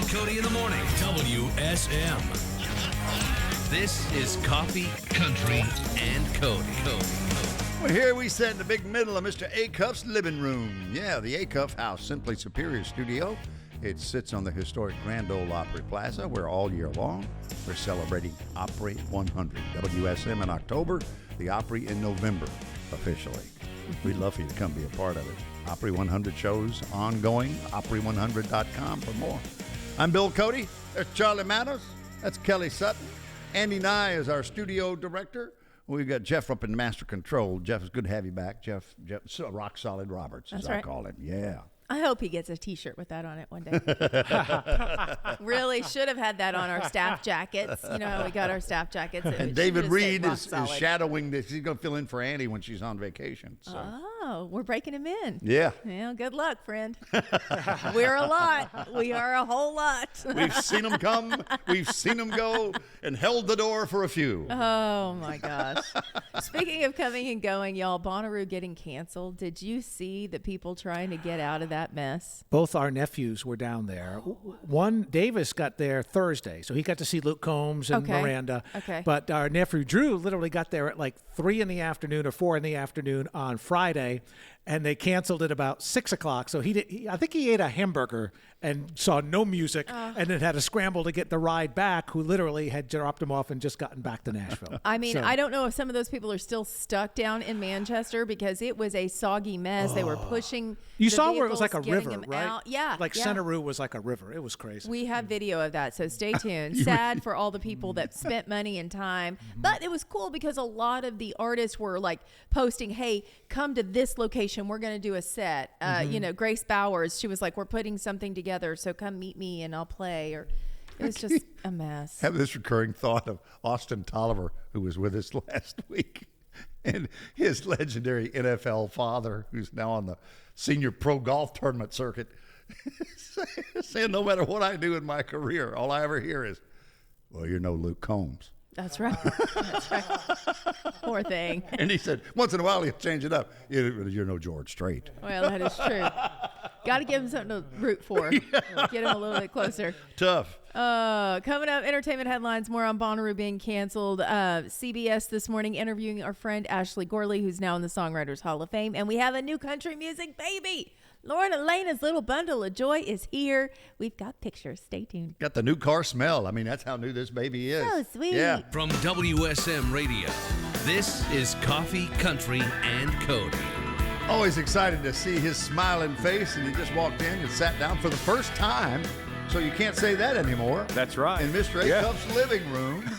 Cody in the morning. WSM. This is Coffee, Country, and Cody. Well, here we sit in the big middle of Mr. Acuff's living room. Yeah, the Acuff House, Simply Superior Studio. It sits on the historic Grand Ole Opry Plaza, where all year long we're celebrating Opry 100. WSM in October, the Opry in November, officially. We'd love for you to come be a part of it. Opry 100 shows ongoing, Opry100.com for more. I'm Bill Cody. There's Charlie Manos. That's Kelly Sutton. Andy Nye is our studio director. We've got Jeff up in master control. Jeff, it's good to have you back. Jeff Rock Solid Roberts, as I call him. Yeah. I hope he gets a T-shirt with that on it one day. Really should have had that on our staff jackets. You know how we got our staff jackets. And David Reed is shadowing this. He's going to fill in for Andy when she's on vacation. So. Oh, we're breaking him in. Yeah. Well, good luck, friend. We're a lot. We are a whole lot. We've seen them come. We've seen them go and held the door for a few. Oh, my gosh. Speaking of coming and going, y'all, Bonnaroo getting canceled. Did you see the people trying to get out of that mess? Both our nephews were down there. One, Davis, got there Thursday, so he got to see Luke Combs and Miranda. Okay. But our nephew Drew literally got there at like 3 in the afternoon or 4 in the afternoon on Friday, and they canceled it about 6 o'clock. So I think he ate a hamburger and saw no music, and then had to scramble to get the ride back, who literally had dropped him off and just gotten back to Nashville. I mean, I don't know if some of those people are still stuck down in Manchester, because it was a soggy mess. They were pushing. You saw where it was like a river, right? Out. Yeah. Like Centeroo was like a river. It was crazy. We have video of that, so stay tuned. Sad for all the people that spent money and time. But it was cool because a lot of the artists were like posting, hey, come to this location. We're going to do a set. You know, Grace Bowers, she was like, we're putting something together, so come meet me and I'll play. Or it was just a mess. I have this recurring thought of Austin Tolliver, who was with us last week, and his legendary NFL father, who's now on the senior pro golf tournament circuit, saying no matter what I do in my career, all I ever hear is, well, you're no Luke Combs. That's right. That's right. Poor thing. And he said, once in a while he'll change it up. You're no George Strait. Well, that is true. Got to give him something to root for. Get him a little bit closer. Tough. Coming up, entertainment headlines, more on Bonnaroo being canceled. CBS this morning interviewing our friend Ashley Gorley, who's now in the Songwriters Hall of Fame. And we have a new country music baby. Lauren Elena's little bundle of joy is here. We've got pictures. Stay tuned. Got the new car smell. I mean, that's how new this baby is. So sweet. Yeah. From WSM Radio, this is Coffee, Country, and Cody. Always excited to see his smiling face, and he just walked in and sat down for the first time. So you can't say that anymore. That's right. In Mr. Acuff's living room,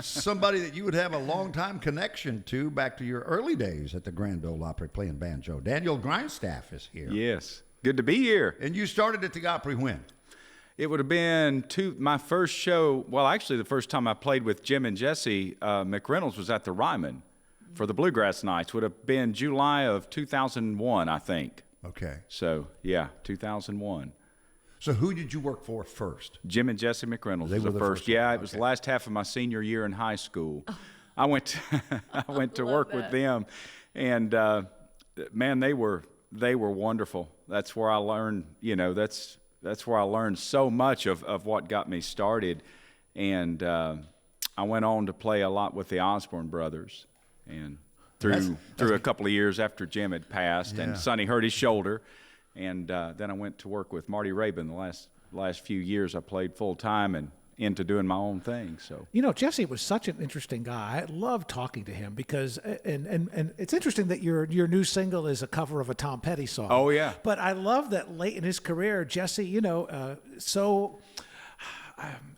somebody that you would have a long-time connection to back to your early days at the Grand Ole Opry playing banjo. Daniel Grindstaff is here. Yes. Good to be here. And you started at the Opry when? It would have been my first show. Well, actually, the first time I played with Jim and Jesse McReynolds was at the Ryman for the Bluegrass Nights. Would have been July of 2001, I think. Okay. So, yeah, 2001. So who did you work for first? Jim and Jesse McReynolds was the first. Yeah, it was the last half of my senior year in high school. I went to work with them, and man, they were wonderful. That's where I learned. You know, that's where I learned so much of what got me started, and I went on to play a lot with the Osborne brothers, and through a couple of years after Jim had passed, and Sonny hurt his shoulder. And then I went to work with Marty Rabin. The last few years I played full-time and into doing my own thing. So you know, Jesse was such an interesting guy. I love talking to him because and it's interesting that your new single is a cover of a Tom Petty song. Oh, yeah. But I love that late in his career, Jesse, you know,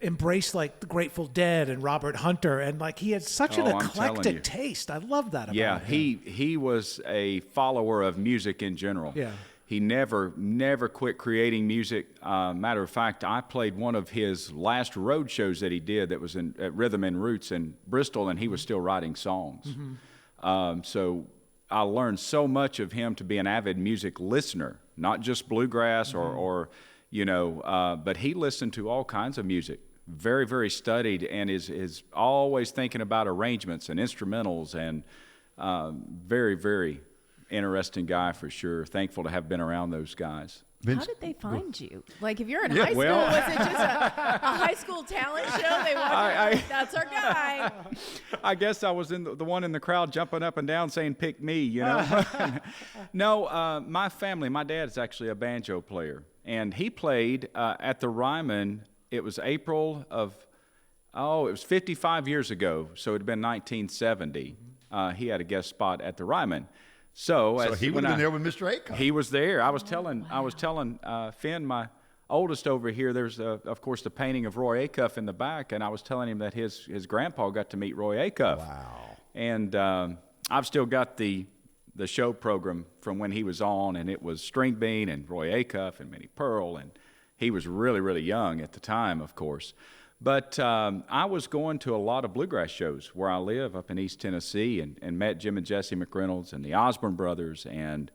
embraced like the Grateful Dead and Robert Hunter, and like he had such an eclectic taste. I love that about him. Yeah, he was a follower of music in general. Yeah. He never quit creating music. Matter of fact, I played one of his last road shows that he did that was at Rhythm and Roots in Bristol, and he was still writing songs. Mm-hmm. So I learned so much of him to be an avid music listener, not just bluegrass or you know, but he listened to all kinds of music. Very, very studied, and is always thinking about arrangements and instrumentals, and very, very interesting guy for sure. Thankful to have been around those guys. How did they find you? Like, if you're in high school, was it just a high school talent show? They wanted, that's our guy. I guess I was in the one in the crowd jumping up and down saying, pick me, you know. No, my family, my dad is actually a banjo player. And he played at the Ryman. It was April of, it was 55 years ago. So it had been 1970. He had a guest spot at the Ryman. So he would have been there with Mr. Acuff. He was there. I was telling Finn, my oldest over here, there's of course the painting of Roy Acuff in the back, and I was telling him that his grandpa got to meet Roy Acuff. Wow. And I've still got the show program from when he was on, and it was String Bean and Roy Acuff and Minnie Pearl, and he was really, really young at the time, of course. But I was going to a lot of bluegrass shows where I live up in East Tennessee, and met Jim and Jesse McReynolds and the Osborne brothers, and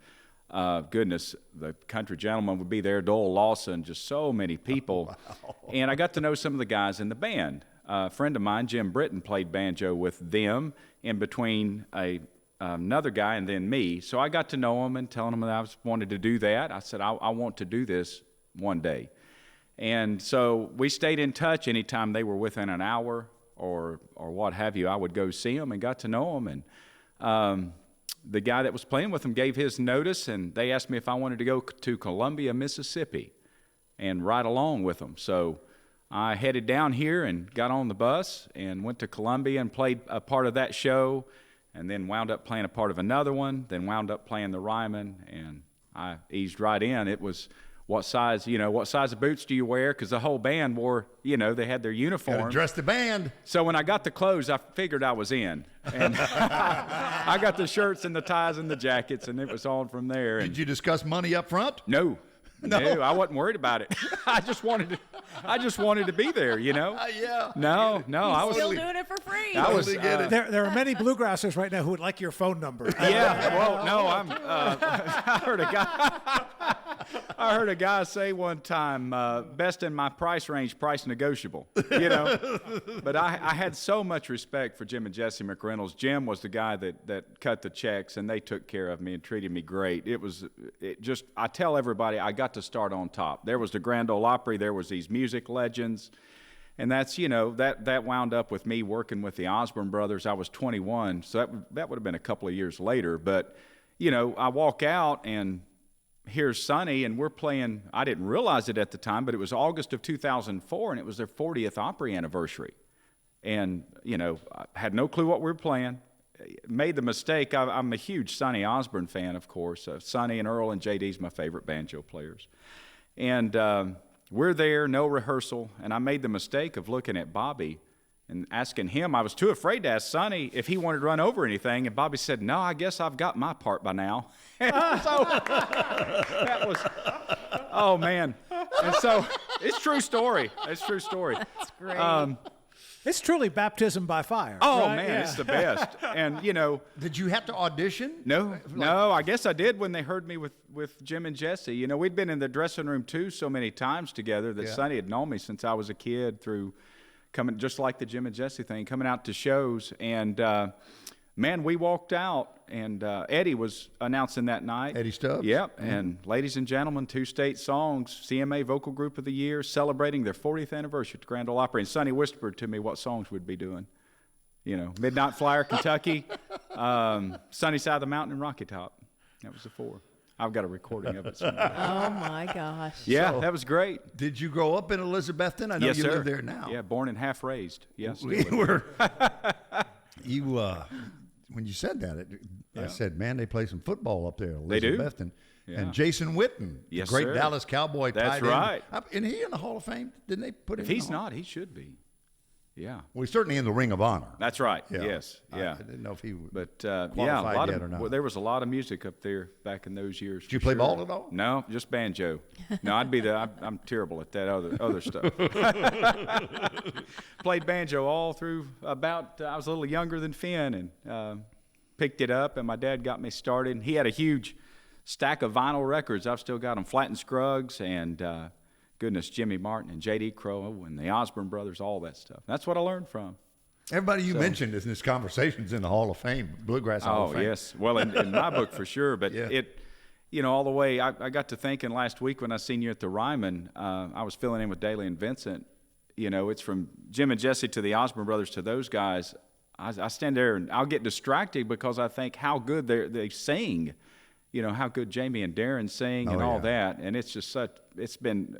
goodness, the country gentleman would be there, Dole Lawson, just so many people. Wow. And I got to know some of the guys in the band. A friend of mine, Jim Britton, played banjo with them in between another guy and then me. So I got to know him and telling him that I wanted to do that. I said, I want to do this one day. And so we stayed in touch. Anytime they were within an hour or what have you, I would go see them and got to know them. And the guy that was playing with them gave his notice, and they asked me if I wanted to go to Columbia, Mississippi, and ride along with them. So I headed down here and got on the bus and went to Columbia and played a part of that show, and then wound up playing a part of another one, then wound up playing the Ryman, and I eased right in. It was... what size of boots do you wear? Because the whole band wore, they had their uniform. Got to dress the band. So when I got the clothes, I figured I was in. And I got the shirts and the ties and the jackets, and it was on from there. And did you discuss money up front? No, I wasn't worried about it. I just wanted to be there, Yeah. No, I was still doing it for free. I was. There are many bluegrassers right now who would like your phone number. Yeah. Well, no, I heard a guy say one time, best in my price range, price negotiable, But I had so much respect for Jim and Jesse McReynolds. Jim was the guy that cut the checks, and they took care of me and treated me great. I tell everybody I got to start on top. There was the Grand Ole Opry, there was these music legends, and that's, that wound up with me working with the Osborne brothers. I was 21, so that would have been a couple of years later. But, I walk out and here's Sonny, and we're playing, I didn't realize it at the time, but it was August of 2004, and it was their 40th Opry anniversary. And, I had no clue what we were playing. Made the mistake, I'm a huge Sonny Osborne fan, of course. Sonny and Earl and J.D.'s my favorite banjo players. And we're there, no rehearsal, and I made the mistake of looking at Bobby and asking him. I was too afraid to ask Sonny if he wanted to run over anything, and Bobby said, "No, I guess I've got my part by now." And so that was, oh man. And so it's true story. It's true story. That's great. It's truly baptism by fire. Oh right? man, Yeah. It's the best. And Did you have to audition? No, I guess I did when they heard me with Jim and Jesse. We'd been in the dressing room too so many times together that Sonny had known me since I was a kid through coming, just like the Jim and Jesse thing, coming out to shows. And man, we walked out, and Eddie was announcing that night. Eddie Stubbs? Yep. Mm-hmm. And ladies and gentlemen, 2 state songs, CMA Vocal Group of the Year, celebrating their 40th anniversary at the Grand Ole Opry. And Sonny whispered to me what songs we'd be doing. Midnight Flyer, Kentucky, Sunny Side of the Mountain, and Rocky Top. That was the 4. I've got a recording of it somewhere. Oh my gosh. Yeah, that was great. Did you grow up in Elizabethton? I know Yes, you sir. live there now. Yeah, born and half raised. Yes. When you said that, I said, man, they play some football up there, They do. Elizabethton. Yeah. And Jason Witten, Yes, the great sir. Dallas Cowboy That's tight right. end. Isn't he in the Hall of Fame? Didn't they put him If in he's the Hall? not, he should be. Yeah. Well, he's certainly in the Ring of Honor. That's right. Yeah. Yes. Yeah. I didn't know if he would. But qualified a lot yet of or not. well, there was a lot of music up there back in those years. Did you play ball at all? No, just banjo. No, I'm terrible at that other stuff. Played banjo all through about I was a little younger than Finn, and picked it up, and my dad got me started. He had a huge stack of vinyl records. I've still got them, Flatt and Scruggs, and goodness, Jimmy Martin and J.D. Crowe and the Osborne brothers, all that stuff. That's what I learned from. Everybody you mentioned in this conversation is in the Hall of Fame, Bluegrass Hall of Fame. Oh, yes. Well, in my book for sure. But Yeah. all the way, I got to thinking last week when I seen you at the Ryman, I was filling in with Daly and Vincent. It's from Jim and Jesse to the Osborne brothers to those guys. I stand there and I'll get distracted because I think how good they sing, how good Jamie and Darren sing and all that. And it's been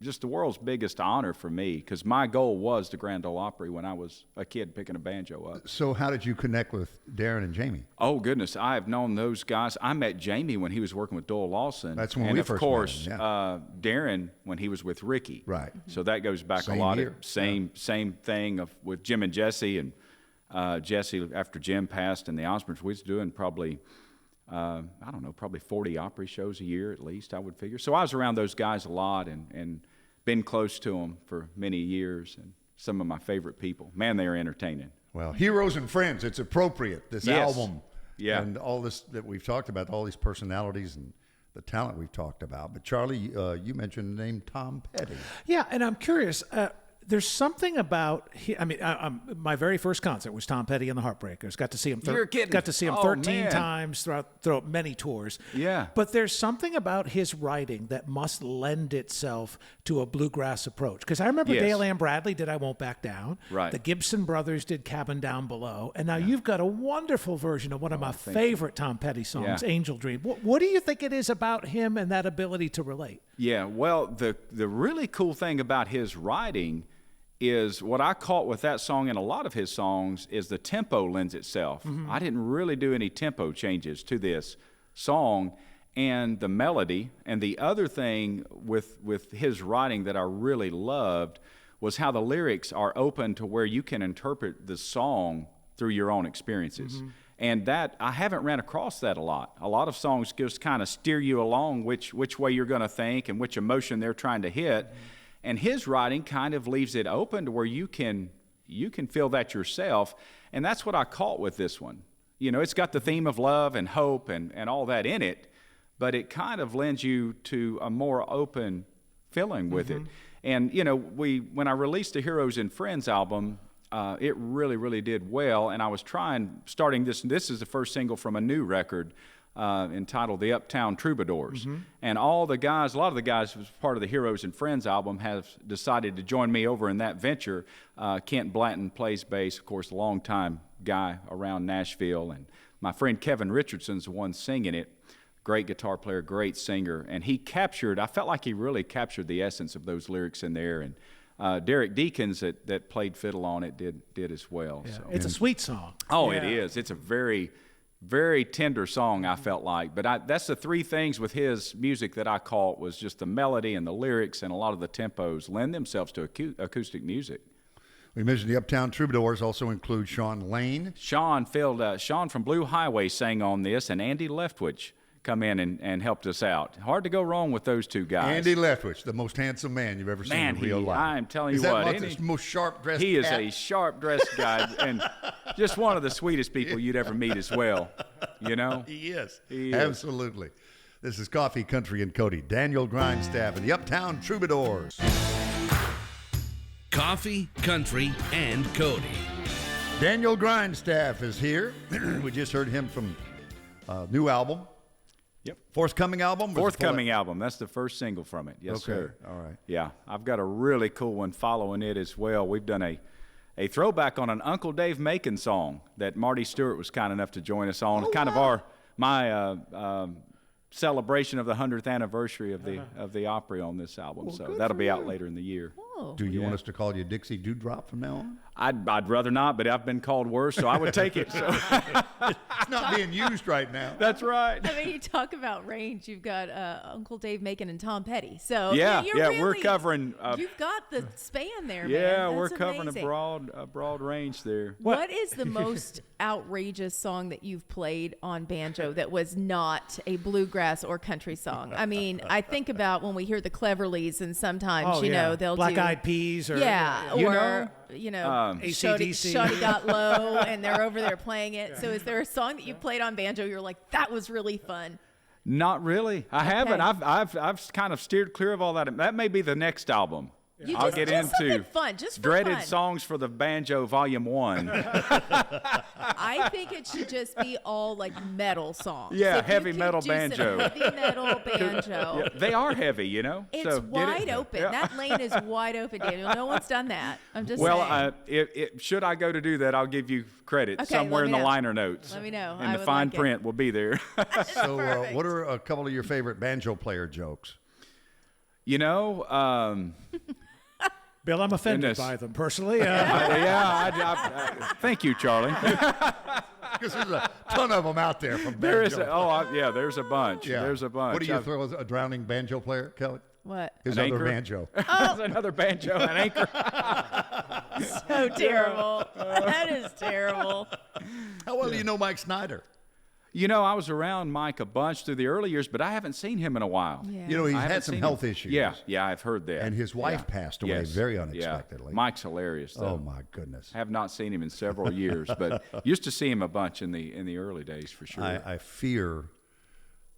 just the world's biggest honor for me because my goal was the Grand Ole Opry when I was a kid picking a banjo up. So how did you connect with Darren and Jamie? Oh, goodness. I have known those guys. I met Jamie when he was working with Doyle Lawson. That's when we first met him, yeah. And, of course, Darren when he was with Ricky. Right. So that goes back Same a lot. year. Same thing with Jim and Jesse. And Jesse, after Jim passed and the Osbornes, we was doing probably, probably 40 Opry shows a year at least, I would figure. So I was around those guys a lot and been close to them for many years, and some of my favorite people. Man, they are entertaining. Well, Heroes and Friends, it's appropriate, this album. Yeah. And all this that we've talked about, all these personalities and the talent we've talked about. But Charlie, you mentioned the name Tom Petty. Yeah, and I'm curious, there's something about my very first concert was Tom Petty and the Heartbreakers. Got to see him. You're kidding. Got to see him 13 times throughout many tours. Yeah. But there's something about his writing that must lend itself to a bluegrass approach. Because I remember Dale Ann Bradley did "I Won't Back Down." Right. The Gibson Brothers did "Cabin Down Below," and now you've got a wonderful version of one of my favorite Tom Petty songs, "Angel Dream." What do you think it is about him and that ability to relate? Yeah. Well, the really cool thing about his writing is what I caught with that song and a lot of his songs is the tempo lends itself. Mm-hmm. I didn't really do any tempo changes to this song and the melody. And the other thing with his writing that I really loved was how the lyrics are open to where you can interpret the song through your own experiences. Mm-hmm. And that I haven't ran across that a lot. A lot of songs just kind of steer you along which way you're going to think and which emotion they're trying to hit. Mm-hmm. And his writing kind of leaves it open to where you can feel that yourself. And that's what I caught with this one. It's got the theme of love and hope and all that in it, but it kind of lends you to a more open feeling with it. And, when I released the Heroes and Friends album, it really, really did well. And I was starting this is the first single from a new record, entitled The Uptown Troubadours. Mm-hmm. And a lot of the guys who was part of the Heroes and Friends album have decided to join me over in that venture. Kent Blanton plays bass, of course, a longtime guy around Nashville. And my friend Kevin Richardson's the one singing it. Great guitar player, great singer. And I felt like he really captured the essence of those lyrics in there. And Derek Deakins that played fiddle on it did as well. Yeah. So. It's a sweet song. Oh, yeah. It is. It's a very, very tender song, I felt like. But that's the three things with his music that I caught was just the melody and the lyrics and a lot of the tempos lend themselves to acoustic music. We mentioned the Uptown Troubadours also include Sean Lane. Sean from Blue Highway sang on this, and Andy Leftwich come in and helped us out. Hard to go wrong with those two guys. Andy Leftwich, the most handsome man you've ever seen in real life. I'm telling you what. Is that that the most sharp-dressed He is cat? a sharp-dressed guy and just one of the sweetest people you'd ever meet as well. He is. Absolutely. This is Coffee, Country, and Cody. Daniel Grindstaff and the Uptown Troubadours. Coffee, Country, and Cody. Daniel Grindstaff is here. We just heard him from a new album. Yep. Forthcoming album? Forthcoming album. That's the first single from it. Yes, sir. All right. Yeah. I've got a really cool one following it as well. We've done a throwback on an Uncle Dave Macon song that Marty Stewart was kind enough to join us on. Of my celebration of the 100th anniversary of the Opry on this album. Well, so that'll be out later in the year. Oh. Do you want us to call you Dixie Dewdrop from now on? I'd rather not, but I've been called worse, so I would take it. So. It's not being used right now. That's right. I mean, you talk about range. You've got Uncle Dave Macon and Tom Petty. So we're covering. You've got the span there. Yeah, man. we're That's covering amazing. a broad range there. What is the most outrageous song that you've played on banjo that was not a bluegrass or country song? I mean, I think about when we hear the Cleverleys, and sometimes they'll Black do Eyed Peas or AC/DC. Shawty Got Low, and they're over there playing it. So is there a song that you played on banjo you're like, that was really fun? Not really. I haven't. I've kind of steered clear of all that. That may be the next album. I'll get into fun, just for dreaded fun. songs for the banjo, Volume 1. I think it should just be all like metal songs. Yeah, If you heavy could metal do some banjo. Heavy metal banjo. Yeah, they are heavy, you know. It's so get wide it. open. Yeah. That lane is wide open, Daniel. No one's done that. I'm just Well, saying. should I go to do that, I'll give you credit Okay, somewhere let in me the know. liner notes. Let me know. And I the would fine like it. print will be there. So, Perfect. what are a couple of your favorite banjo player jokes? You know, Bill, I'm offended Goodness. by them personally. thank you, Charlie. Because there's a ton of them out there from banjo. There is there's a bunch. Yeah. There's a bunch. What do you throw a drowning banjo player, Kelly? What? His An other anchor? banjo. There's another banjo, an anchor. So terrible. That is terrible. How well do you know Mike Snyder? You know, I was around Mike a bunch through the early years, but I haven't seen him in a while. Yeah. You know, he's I haven't had some seen health him. issues. Yeah, I've heard that. And his wife Yeah. passed away Yes. very Yeah. unexpectedly. Mike's hilarious, though. Oh, my goodness. I have not seen him in several years, but used to see him a bunch in the early days for sure. I fear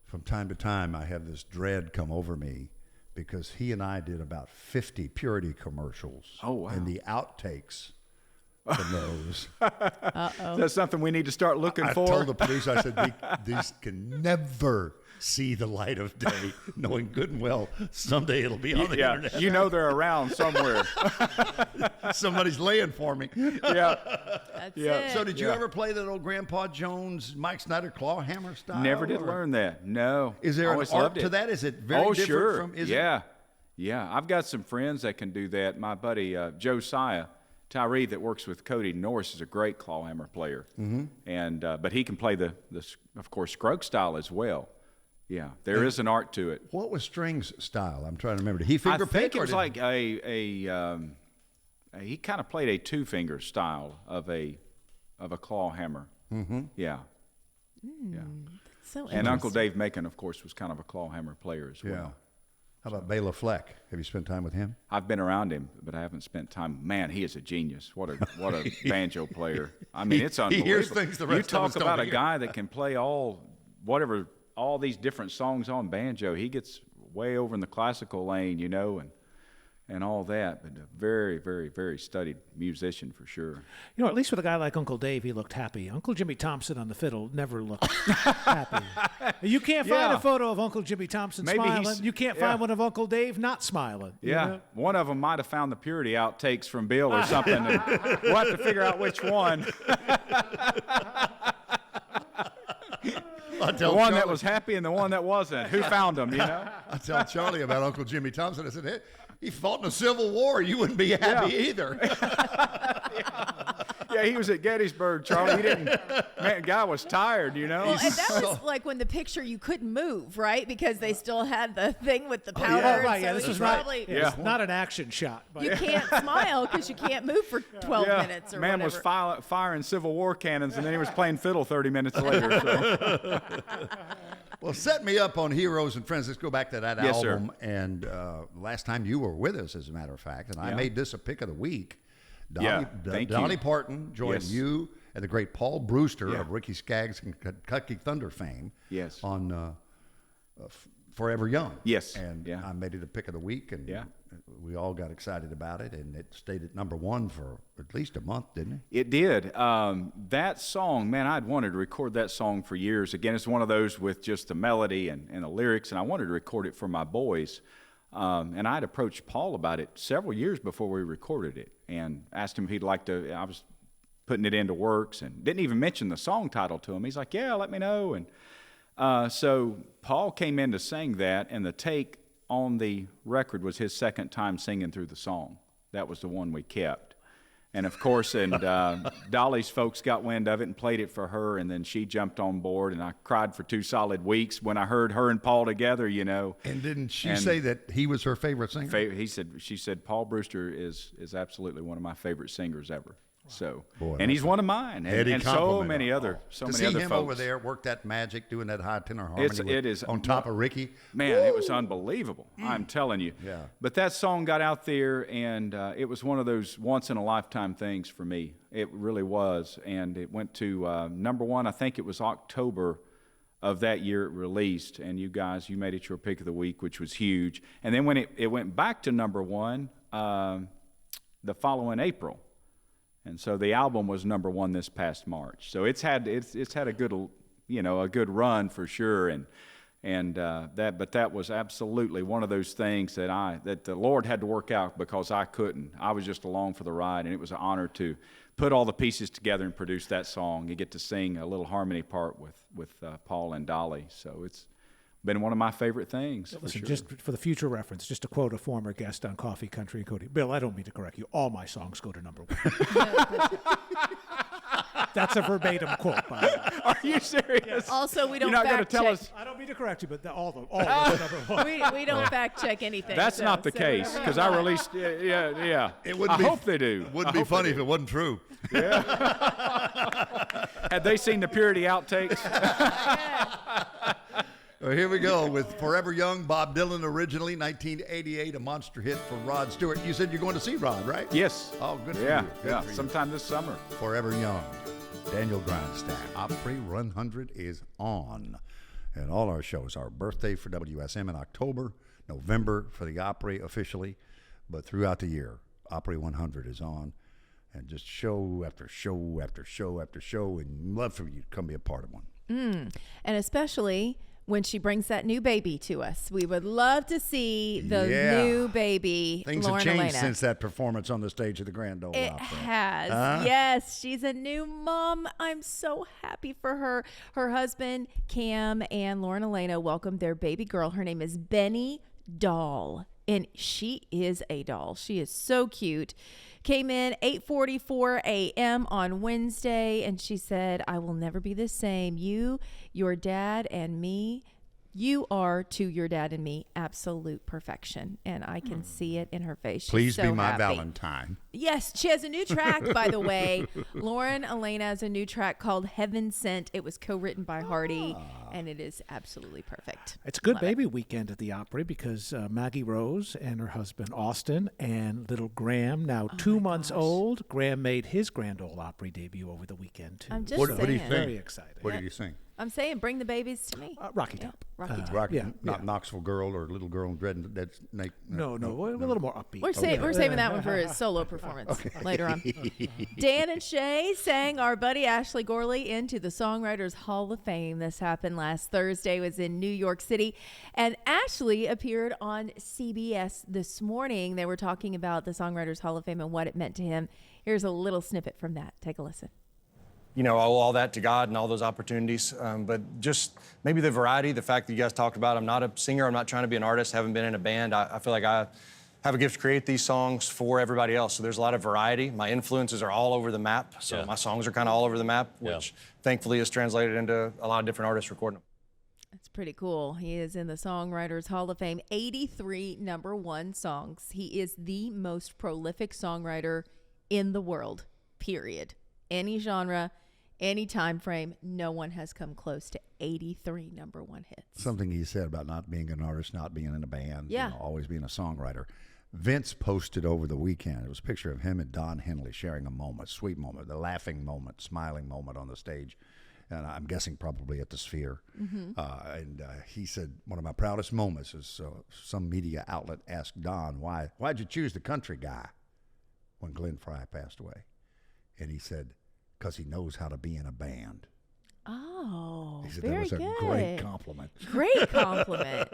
from time to time I have this dread come over me because he and I did about 50 Purity commercials. Oh, wow. And the outtakes from those. That's something we need to start looking I for. told the police, I said, these can never see the light of day, knowing good and well someday it'll be on the yeah, internet. you know they're around somewhere. Somebody's laying for me. Yeah. That's Yeah. it. So did you Yeah. ever play that old Grandpa Jones, Mike Snyder claw hammer style? Never did or- learn that. No. Is there an Always art loved to it. that? Is it very oh, different sure. from? Is yeah. Yeah. I've got some friends that can do that. My buddy Josiah Tyree that works with Cody Norris is a great claw hammer player. Mm-hmm. And but he can play the of course Scruggs style as well. Yeah, there is an art to it. What was Strings style? I'm trying to remember. Did he finger I think pick it or was did- like he kind of played a two finger style of a claw hammer. Mm-hmm. Yeah. Yeah. So And Uncle interesting. Dave Macon, of course, was kind of a claw hammer player as well. Yeah. How about Bela Fleck? Have you spent time with him? I've been around him, but I haven't spent time. Man, he is a genius. What a banjo player. I mean, it's He unbelievable. hears things the rest you of talk us don't about a hear. guy that can play all these different songs on banjo. He gets way over in the classical lane, you know, and all that. But a very, very, very studied musician for sure. You know, at least with a guy like Uncle Dave, he looked happy. Uncle Jimmy Thompson on the fiddle never looked happy. You can't find Yeah. a photo of Uncle Jimmy Thompson Maybe he's- smiling. You can't yeah. find one of Uncle Dave not smiling. you Yeah, know? one of them might have found the Purity outtakes from Bill or something. And we'll have to figure out which one. I The tell one that Charlie- was happy and the one that wasn't. Who found them, you know? I tell Charlie about Uncle Jimmy Thompson. I said, hey, he fought in a Civil War. You wouldn't be happy either. Yeah, he was at Gettysburg, Charlie. He didn't. Man, guy was tired, you know. Well, and that was like when the picture you couldn't move, right? Because they still had the thing with the powder. Oh, right, yeah, so this he's was not, probably, Yeah. it's not an action shot. But You can't smile because you can't move for 12 Yeah, minutes or man whatever. was firing Civil War cannons, and then he was playing fiddle 30 minutes later. So. Well, set me up on Heroes and Friends. Let's go back to that Yes, sir. album. And last time you were with us, as a matter of fact, and I Yeah. made this a pick of the week. Yeah, thank you. Donnie Parton joined Yes. you and the great Paul Brewster Yeah. of Ricky Skaggs and Kentucky Thunder fame. Yes. On Forever Young. Yes, And yeah. I made it a pick of the week, and Yeah. we all got excited about it, and it stayed at number one for at least a month, didn't it? It did. That song, man, I'd wanted to record that song for years. Again, it's one of those with just the melody and the lyrics, and I wanted to record it for my boys. And I'd approached Paul about it several years before we recorded it and asked him if he'd like to. I was putting it into works and didn't even mention the song title to him. He's like, yeah, let me know. And so Paul came in to sing that, and the take on the record was his second time singing through the song. That was the one we kept. And of course, Dolly's folks got wind of it and played it for her, and then she jumped on board, and I cried for 2 solid weeks when I heard her and Paul together, you know. And didn't she And- say that he was her favorite singer? She said, Paul Brewster is absolutely one of my favorite singers ever. So, Boy, and he's one of mine, Heady and so compliment. many other, To many see other him folks. over there work that magic, doing that high tenor harmony It is on top of Ricky. Man, it was unbelievable. I'm telling you. Yeah. But that song got out there, and it was one of those once-in-a-lifetime things for me. It really was. And it went to number one, I think it was October of that year it released. And you guys, you made it your pick of the week, which was huge. And then when it went back to number one, the following April. And so the album was number 1 this past March. So it's had a good, a good run for sure. But that was absolutely one of those things that the Lord had to work out because I couldn't. I was just along for the ride, and it was an honor to put all the pieces together and produce that song. You get to sing a little harmony part with Paul and Dolly. So it's been one of my favorite things. Listen, sure. just for the future reference, just to quote a former guest on Coffee, Country, and Cody. Bill, I don't mean to correct you. All my songs go to number 1. That's a verbatim quote, by the way. Are you serious? Yes. Also, we don't You're not fact tell check. us. I don't mean to correct you, but all of them number 1. We don't fact check anything. That's not the case because I released. Yeah. It wouldn't I be, hope they do. It wouldn't be funny if it wasn't true. Had they seen the Purity outtakes? Well, here we go with Forever Young, Bob Dylan originally, 1988, a monster hit for Rod Stewart. You said you're going to see Rod, right? Yes. Oh, good for Yeah, you. Good yeah. for you. Sometime this summer. Forever Young, Daniel Grindstaff. Opry 100 is on. And all our shows, our birthday for WSM in October, November for the Opry officially, but throughout the year, Opry 100 is on. And just show after show after show after show, and love for you to come be a part of one. And especially when she brings that new baby to us. We would love to see the new baby, Things Lauren have changed Elena. since that performance on the stage of the Grand Ole It Opry. has. Yes, she's a new mom. I'm so happy for her. Her husband, Cam, and Lauren Elena welcomed their baby girl. Her name is Benny Doll, and she is a doll. She is so cute. Came in 8:44 a.m. on Wednesday, and she said, I will never be the same. You, your dad, and me, you are to your dad and me absolute perfection. And I can see it in her face. She's Please so be my happy. Valentine. Yes, she has a new track, by the way. Lauren Elena has a new track called Heaven Sent. It was co-written by Hardy, and it is absolutely perfect. It's a good Love baby weekend at the Opry because Maggie Rose and her husband Austin and little Graham, now 2 months old. Graham made his Grand Ole Opry debut over the weekend, too. I'm just What do you saying. think? Very excited. What did you sing? I'm saying bring the babies to me. Rocky Top. Rocky Top. Rocky, yeah, not yeah. Knoxville Girl or Little Girl in Dread. That's No, we're a little more upbeat. We're saving that one for his solo performance later on. Dan and Shay sang our buddy Ashley Gorley into the Songwriters Hall of Fame. This happened last Thursday. It was in New York City. And Ashley appeared on CBS this morning. They were talking about the Songwriters Hall of Fame and what it meant to him. Here's a little snippet from that. Take a listen. You know, I owe all that to God and all those opportunities. But just maybe the variety, the fact that you guys talked about, I'm not a singer, I'm not trying to be an artist, haven't been in a band. I feel like I have a gift to create these songs for everybody else. So there's a lot of variety. My influences are all over the map. So my songs are kind of all over the map, which thankfully is translated into a lot of different artists recording them. That's pretty cool. He is in the Songwriters Hall of Fame. 83 number one songs. He is the most prolific songwriter in the world, period. Any genre, any time frame, no one has come close to 83 number one hits. something he said about not being an artist, not being in a band, Yeah. always being a songwriter. Vince posted over the weekend, it was a picture of him and Don Henley sharing a moment, sweet moment, the laughing moment, smiling moment on the stage. And I'm guessing probably at the Sphere. And he said, one of my proudest moments is some media outlet asked Don, why'd you choose the country guy when Glenn Frey passed away? And he said, because he knows how to be in a band. Oh, He said very that was good. a great compliment. Great compliment.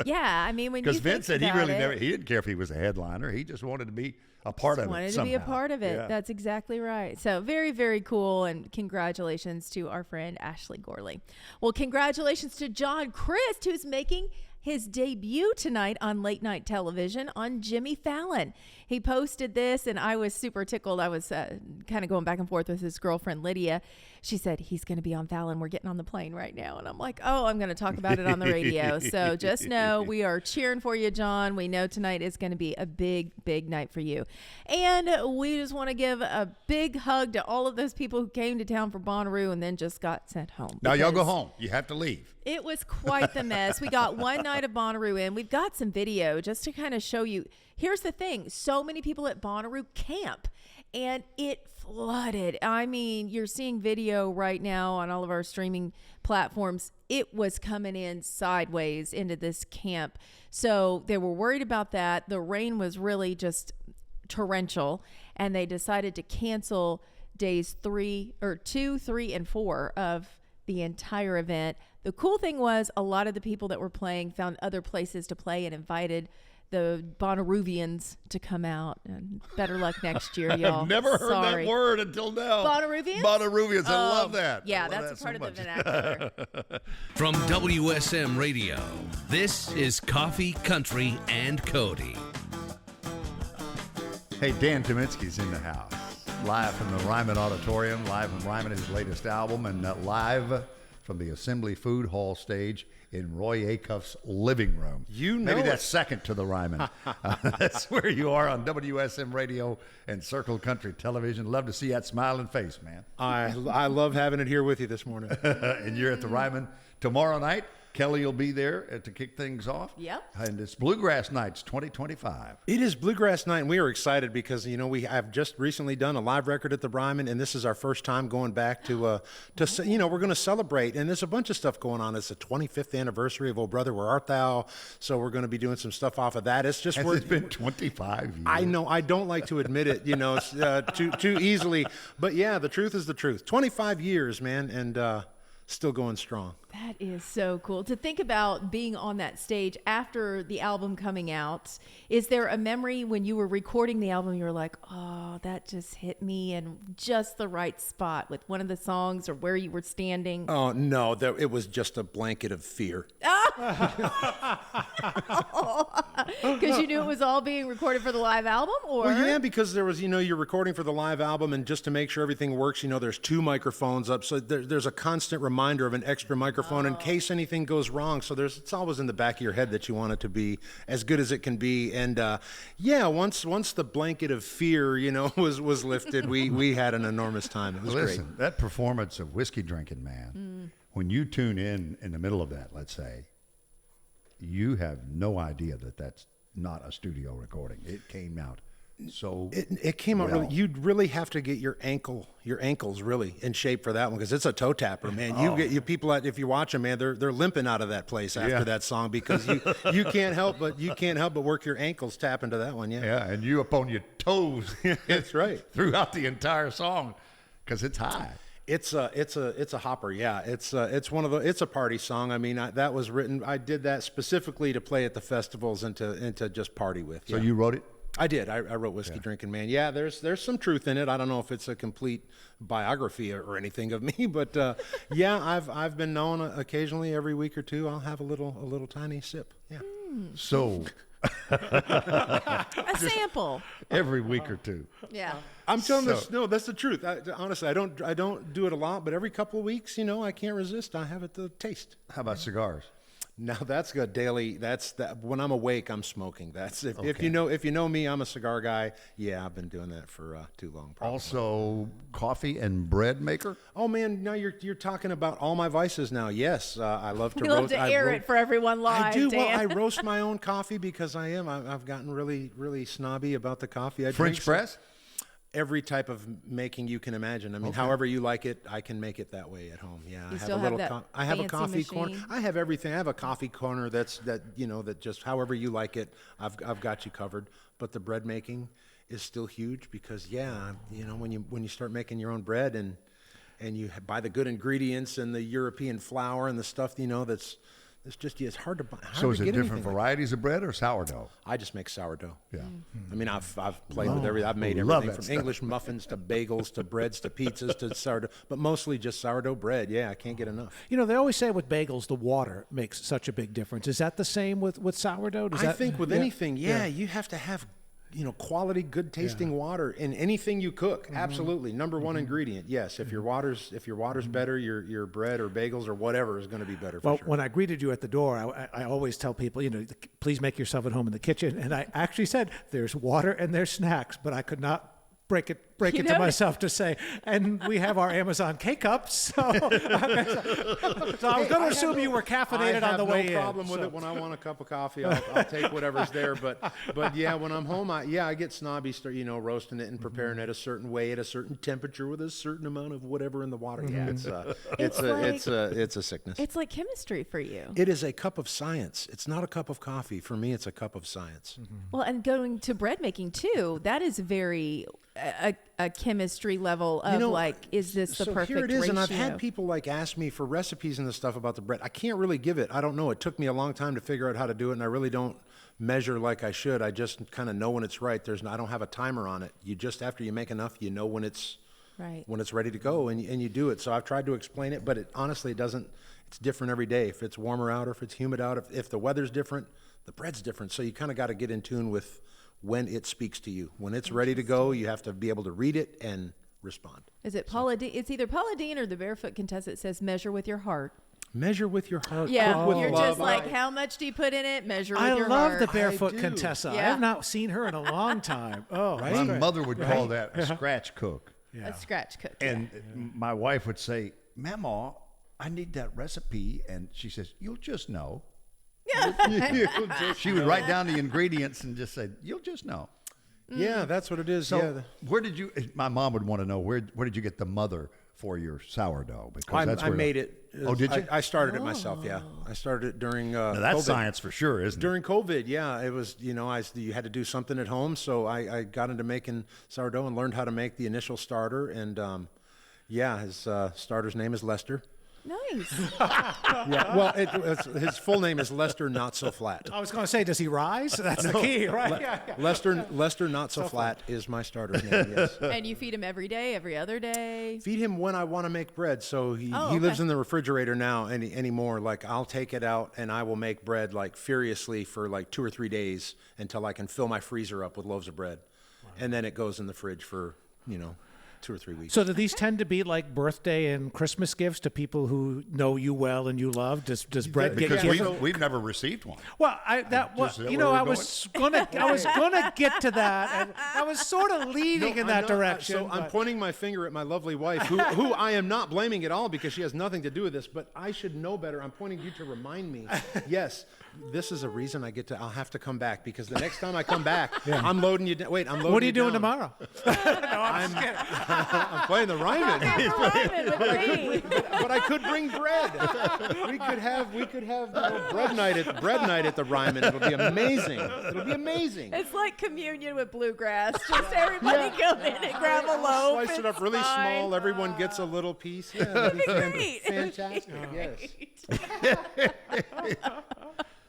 Yeah, I mean, when you Because think Vince said he about really it, he didn't care if he was a headliner. He just wanted to be a part of it wanted to somehow. be a part of it. Yeah. That's exactly right. So very, very cool. And congratulations to our friend Ashley Gorley. Well, congratulations to John Crist, who's making his debut tonight on late night television on Jimmy Fallon. He posted this, and I was super tickled. I was kind of going back and forth with his girlfriend, Lydia. She said, he's going to be on Fallon. We're getting on the plane right now. And I'm like, oh, I'm going to talk about it on the radio. So just know we are cheering for you, John. We know tonight is going to be a big, big night for you. And we just want to give a big hug to all of those people who came to town for Bonnaroo and then just got sent home. Now y'all go because home. You have to leave. It was quite the mess. We got one night of Bonnaroo in. We've got some video just to kind of show you. Here's the thing. So many people at Bonnaroo camp. and it flooded. I mean, you're seeing video right now on all of our streaming platforms. It was coming in sideways into this camp. So they were worried about that. The rain was really just torrential, and they decided to cancel days 2, 3, and 4 of the entire event. The cool thing was a lot of the people that were playing found other places to play and invited the Bonnaroovians to come out. And better luck next year, y'all. I've never heard Sorry. that word until now. Bonnaroovians? Bonnaroovians. I love that. Yeah, I love that's that a part so of much. the vernacular. From WSM Radio, this is Coffee, Country, and Cody. Hey, Dan Tyminski's in the house. Live from the Ryman Auditorium, live from Ryman, his latest album, and live from the Assembly Food Hall stage in Roy Acuff's living room. You know Maybe it. that's second to the Ryman. That's where you are on WSM Radio and Circle Country Television. Love to see that smiling face, man. I love having it here with you this morning. And you're at the Ryman tomorrow night. Kelly will be there to kick things off. Yep. And it's Bluegrass Nights 2025. It is Bluegrass Night, and we are excited because, we have just recently done a live record at the Ryman, and this is our first time going back to we're going to celebrate, and there's a bunch of stuff going on. It's the 25th anniversary of Oh Brother, Where Art Thou? So we're going to be doing some stuff off of that. It's just It's been 25 years. I know. I don't like to admit it, too easily. But yeah, the truth is the truth. 25 years, man, and still going strong. That is so cool to think about being on that stage after the album coming out. Is there a memory when you were recording the album, you were like, oh, that just hit me in just the right spot with one of the songs or where you were standing? Oh, no, it was just a blanket of fear. Because you knew it was all being recorded for the live album? Or? Well, yeah, because there was, you're recording for the live album, and just to make sure everything works, there's 2 microphones up. So there's a constant reminder of an extra microphone in case anything goes wrong. So it's always in the back of your head that you want it to be as good as it can be. And once the blanket of fear, was lifted, we had an enormous time. It was Listen, great. that performance of Whiskey Drinking Man, when you tune in the middle of that, let's say, you have no idea that that's not a studio recording. It came out so it came out well. really. You'd really have to get your ankles really in shape for that one, because it's a toe tapper, man. You get you people if you watch them, man, they're limping out of that place after that song, because you can't help but work your ankles tapping to that one. Yeah, and you up on your toes. That's right. Throughout the entire song, because it's high. It's a hopper. Yeah, it's a party song. I mean, that was written. I did that specifically to play at the festivals and to just party with. So you wrote it? I did. I wrote Whiskey Drinking Man. Yeah, there's some truth in it. I don't know if it's a complete biography or anything of me, but I've been known occasionally every week or two I'll have a little tiny sip. Yeah. So A sample. every week or two. Yeah. I'm telling this. No, that's the truth. Honestly, I don't do it a lot, but every couple of weeks, I can't resist. I have it to taste. How about cigars? Now that's good daily. That's that. When I'm awake, I'm smoking. That's if you know me, I'm a cigar guy. Yeah, I've been doing that for too long. Probably. Also, coffee and bread maker. Oh man, now you're talking about all my vices now. Yes, I love to You love roast. to air it for everyone live. I do. Dan. Well, I roast my own coffee because I've gotten really snobby about the coffee. I French drink press? Every type of making you can imagine. I mean, however you like it, I can make it that way at home. Yeah, You I still have a have little. that I have a fancy coffee corner. machine? I have everything. I have a coffee corner that just however you like it. I've got you covered. But the bread making is still huge because when you start making your own bread and you buy the good ingredients and the European flour and the stuff it's hard to buy. So is it different varieties of bread or sourdough? I just make sourdough. Yeah. I mean, I've played with everything. I've made Love everything that from stuff. English muffins to bagels to breads to pizzas to sourdough, but mostly just sourdough bread. Yeah, I can't get enough. They always say with bagels, the water makes such a big difference. Is that the same with sourdough? I think with anything, you have to have quality, good tasting water in anything you cook. Absolutely. Number one ingredient. Yes. If your water's better, your bread or bagels or whatever is going to be better. Well, for sure. when I greeted you at the door, I always tell people, please make yourself at home in the kitchen. And I actually said, there's water and there's snacks, but I could not break it break You it to know- myself to say, and we have our Amazon K-Cups. So, I was going to assume you were caffeinated on the way in. I have no problem with it. When I want a cup of coffee, I'll take whatever's there. But yeah, when I'm home, I get snobby, roasting it and preparing it a certain way at a certain temperature with a certain amount of whatever in the water. Yeah, it's a sickness. It's like chemistry for you. It is a cup of science. It's not a cup of coffee. For me, it's a cup of science. Well, and going to bread making too, that is very a chemistry level of is this the perfect here it is, ratio? and I've had people ask me for recipes and the stuff about the bread. I can't really give it. I don't know. It took me a long time to figure out how to do it, and I really don't measure like I should. I just kind of know when it's right. I don't have a timer on it. You just, after you make enough, you know when it's right, when it's ready to go, and you do it. So I've tried to explain it, but honestly, it doesn't. It's different every day. If it's warmer out or if it's humid out, if the weather's different, the bread's different. So you kind of got to get in tune with when it speaks to you. When it's ready to go, you have to be able to read it and respond. Is it Paula Dean? It's either Paula Dean or the Barefoot Contessa. It says measure with your heart. Measure with your heart. Yeah, cook with you're love. just like, how much do you put in it? Measure with your I love heart. the Barefoot I do. Contessa. I Yeah. have not seen her in a long time. Oh, Right? My mother would call that a scratch cook. A scratch cook. And my wife would say, Mama, I need that recipe. And she says, you'll just know. She would write down the ingredients and just say, you'll just know. Yeah, that's what it is. So where did you, my mom would want to know, where did you get the mother for your sourdough? Because I made it. Oh, did you? I started it myself, yeah. I started it during Now, that's COVID. science for sure, isn't it? During COVID, yeah. It was, you had to do something at home, so I got into making sourdough and learned how to make the initial starter. And, his starter's name is Lester. Nice. Yeah, well, his full name is Lester Not So Flat. I was going to say, does he rise? That's the key, right? Yeah. Lester Not So Flat is my starter's name, yes. And you feed him every day, every other day? Feed him when I want to make bread. So he okay. lives in the refrigerator now anymore. Like, I'll take it out and I will make bread furiously for 2 or 3 days until I can fill my freezer up with loaves of bread. Wow. And then it goes in the fridge for, 2 or 3 weeks. So do these tend to be like birthday and Christmas gifts to people who know you well and you love? Does bread get Because given? we've never received one. Well, I was gonna get to that, and I was sort of leading in that direction. So I'm but- pointing my finger at my lovely wife, who I am not blaming at all because she has nothing to do with this, but I should know better. I'm pointing you to remind me. Yes, this is a reason I'll have to come back because the next time I come back, I'm loading you down. Wait, I'm loading What are you doing down. tomorrow? I'm playing the Ryman. But I could bring bread. We could have bread night at the Ryman. It'll be amazing. It's like communion with bluegrass. Just everybody go in and grab a loaf. Slice it up really fine. small. Everyone gets a little piece. Yeah, that'd be Great. fantastic. Yes.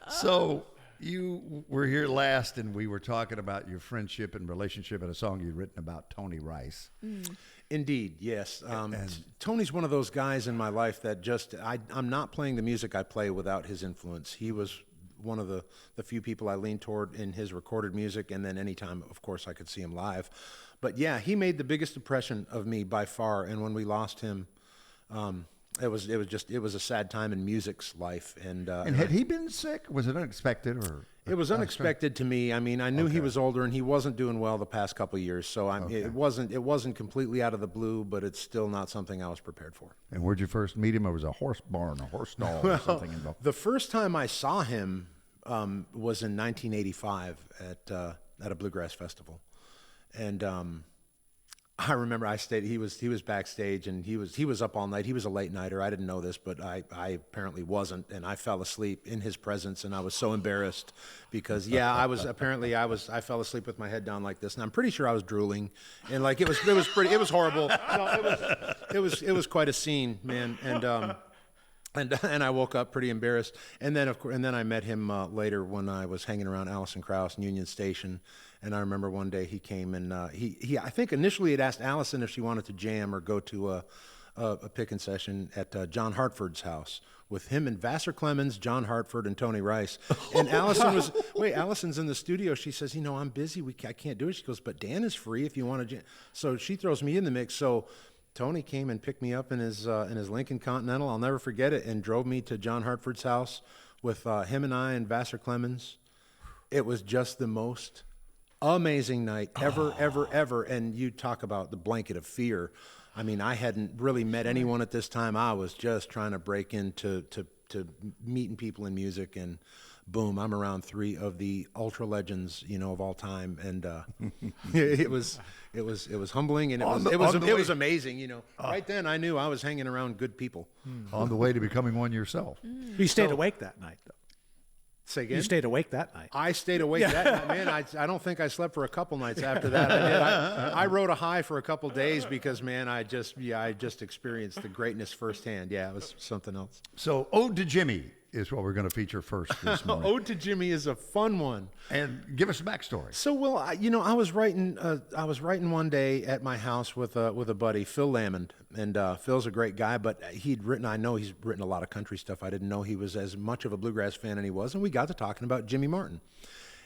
So you were here last, and we were talking about your friendship and relationship and a song you'd written about Tony Rice. Indeed, yes. Tony's one of those guys in my life that I'm not playing the music I play without his influence. He was one of the few people I leaned toward in his recorded music, and then anytime, of course, I could see him live. But yeah, he made the biggest impression of me by far, and when we lost him, it was a sad time in music's life. And had he been sick? Was it unexpected or? It was unexpected to me. I mean, I knew he was older and he wasn't doing well the past couple of years, so it wasn't completely out of the blue, but it's still not something I was prepared for. And where'd you first meet him? It was a horse barn, a horse stall, or something involved. The first time I saw him was in 1985 at a bluegrass festival, and I remember he was backstage and he was up all night. He was a late nighter. I didn't know this, but I apparently wasn't, and I fell asleep in his presence, and I was so embarrassed because I fell asleep with my head down like this, and I'm pretty sure I was drooling, and it was horrible. No, it was quite a scene, man, and I woke up pretty embarrassed, and then I met him later when I was hanging around Allison Krauss in Union Station. And I remember one day he came and he I think initially had asked Allison if she wanted to jam or go to a picking session at John Hartford's house with him and Vassar Clemens, John Hartford, and Tony Rice. And Allison's in the studio. She says, I'm busy. I can't do it. She goes, but Dan is free if you want to jam. So she throws me in the mix. So Tony came and picked me up in his Lincoln Continental. I'll never forget it, and drove me to John Hartford's house with him and I and Vassar Clemens. It was just the most amazing night, ever. And you talk about the blanket of fear. I mean, I hadn't really met anyone at this time. I was just trying to break into to meeting people in music, and boom, I'm around 3 of the ultra legends, of all time, and it was humbling, and it was amazing, Right then, I knew I was hanging around good people. On the way to becoming one yourself. You stayed awake that night, though. Say again? You stayed awake that night. I stayed awake that night, man. I don't think I slept for a couple nights after that. I rode a high for a couple days because, man, I just experienced the greatness firsthand. Yeah, it was something else. So, Ode to Jimmy is what we're going to feature first this morning. Ode to Jimmy is a fun one. And give us a backstory. So, well, I was writing one day at my house with a buddy, Phil Lamond, and Phil's a great guy, but I know he's written a lot of country stuff. I didn't know he was as much of a bluegrass fan as he was, and we got to talking about Jimmy Martin.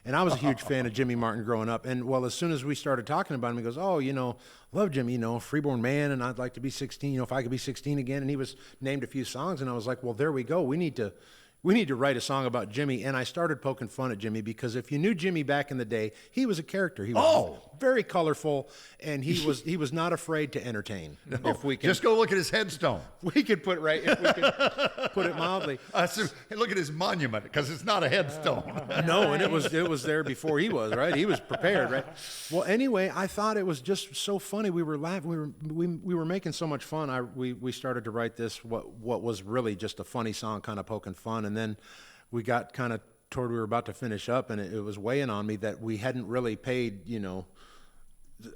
And I was a huge fan of Jimmy Martin growing up. And, well, as soon as we started talking about him, he goes, oh, love Jimmy, freeborn man, and I'd like to be 16, if I could be 16 again. And he was named a few songs, and I was like, well, there we go. We need to write a song about Jimmy. And I started poking fun at Jimmy because if you knew Jimmy back in the day, he was a character. He was very colorful, and he was not afraid to entertain. No, if we can, just go look at his headstone. We could put it mildly. Look at his monument, because it's not a headstone. No, and it was there before he was, right? He was prepared, right? Well, anyway, I thought it was just so funny. We were laughing. We were making so much fun. We started to write this what was really just a funny song, kind of poking fun. And then we got kind of toward we were about to finish up, and it was weighing on me that we hadn't really paid,